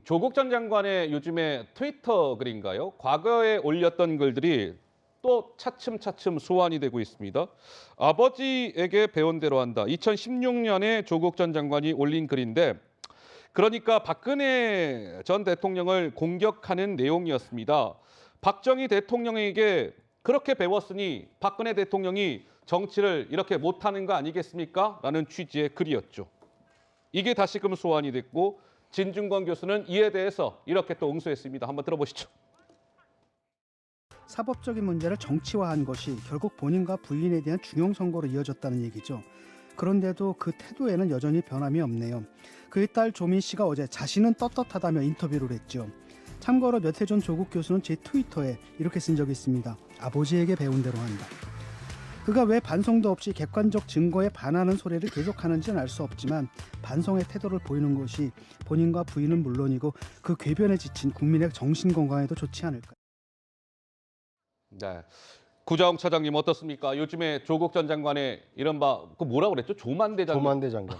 조국 전 장관의 요즘에 트위터 글인가요? 과거에 올렸던 글들이 또 차츰차츰 소환이 되고 있습니다. 아버지에게 배운 대로 한다. 2016년에 조국 전 장관이 올린 글인데 그러니까 박근혜 전 대통령을 공격하는 내용이었습니다. 박정희 대통령에게 그렇게 배웠으니 박근혜 대통령이 정치를 이렇게 못하는 거 아니겠습니까? 라는 취지의 글이었죠. 이게 다시금 소환이 됐고 진중권 교수는 이에 대해서 이렇게 또 응수했습니다. 한번 들어보시죠. 사법적인 문제를 정치화한 것이 결국 본인과 부인에 대한 중용 선고로 이어졌다는 얘기죠. 그런데도 그 태도에는 여전히 변함이 없네요. 그의 딸 조민 씨가 어제 자신은 떳떳하다며 인터뷰를 했죠. 참고로 몇 해 전 조국 교수는 제 트위터에 이렇게 쓴 적이 있습니다. 아버지에게 배운 대로 한다. 그가 왜 반성도 없이 객관적 증거에 반하는 소리를 계속하는지는 알 수 없지만 반성의 태도를 보이는 것이 본인과 부인은 물론이고 그 궤변에 지친 국민의 정신 건강에도 좋지 않을까. 네. 구자홍 차장님 어떻습니까? 요즘에 조국 전 장관의 이른바 그 뭐라고 그랬죠? 조만대장님. 조만대장경.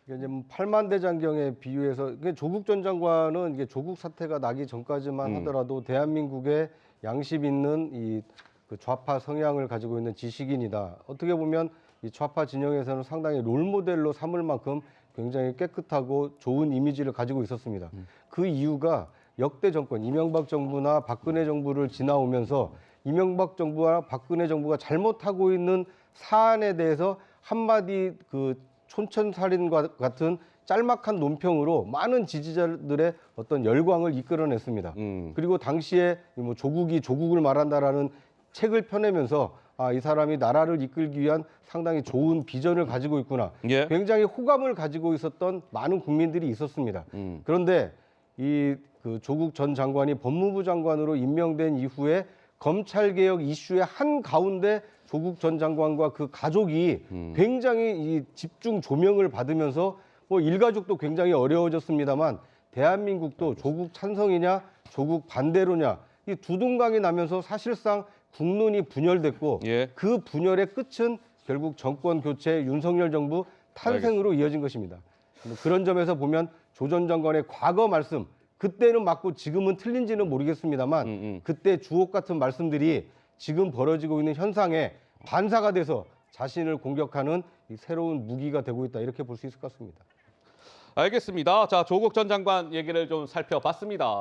이제 8만대장경에 비유해서 조국 전 장관은 이게 조국 사태가 나기 전까지만 하더라도 대한민국의 양심 있는 그 좌파 성향을 가지고 있는 지식인이다. 어떻게 보면 이 좌파 진영에서는 상당히 롤모델로 삼을 만큼 굉장히 깨끗하고 좋은 이미지를 가지고 있었습니다. 그 이유가 역대 정권, 이명박 정부나 박근혜 정부를 지나오면서 이명박 정부와 박근혜 정부가 잘못하고 있는 사안에 대해서 한마디 그 촌철살인과 같은 짤막한 논평으로 많은 지지자들의 어떤 열광을 이끌어냈습니다. 그리고 당시에 뭐 조국이 조국을 말한다라는 책을 펴내면서 이 사람이 나라를 이끌기 위한 상당히 좋은 비전을 가지고 있구나. 예. 굉장히 호감을 가지고 있었던 많은 국민들이 있었습니다. 그런데 그 조국 전 장관이 법무부 장관으로 임명된 이후에 검찰개혁 이슈의 한가운데 조국 전 장관과 그 가족이 굉장히 이 집중 조명을 받으면서 뭐 일가족도 굉장히 어려워졌습니다만 대한민국도 조국 찬성이냐 조국 반대로냐 이 두둥강이 나면서 사실상 국론이 분열됐고 예. 그 분열의 끝은 결국 정권 교체 윤석열 정부 탄생으로 이어진 것입니다. 그런 점에서 보면 조 전 장관의 과거 말씀 그때는 맞고 지금은 틀린지는 모르겠습니다만 그때 주옥 같은 말씀들이 지금 벌어지고 있는 현상에 반사가 돼서 자신을 공격하는 이 새로운 무기가 되고 있다 이렇게 볼 수 있을 것 같습니다. 알겠습니다. 자, 조국 전 장관 얘기를 좀 살펴봤습니다.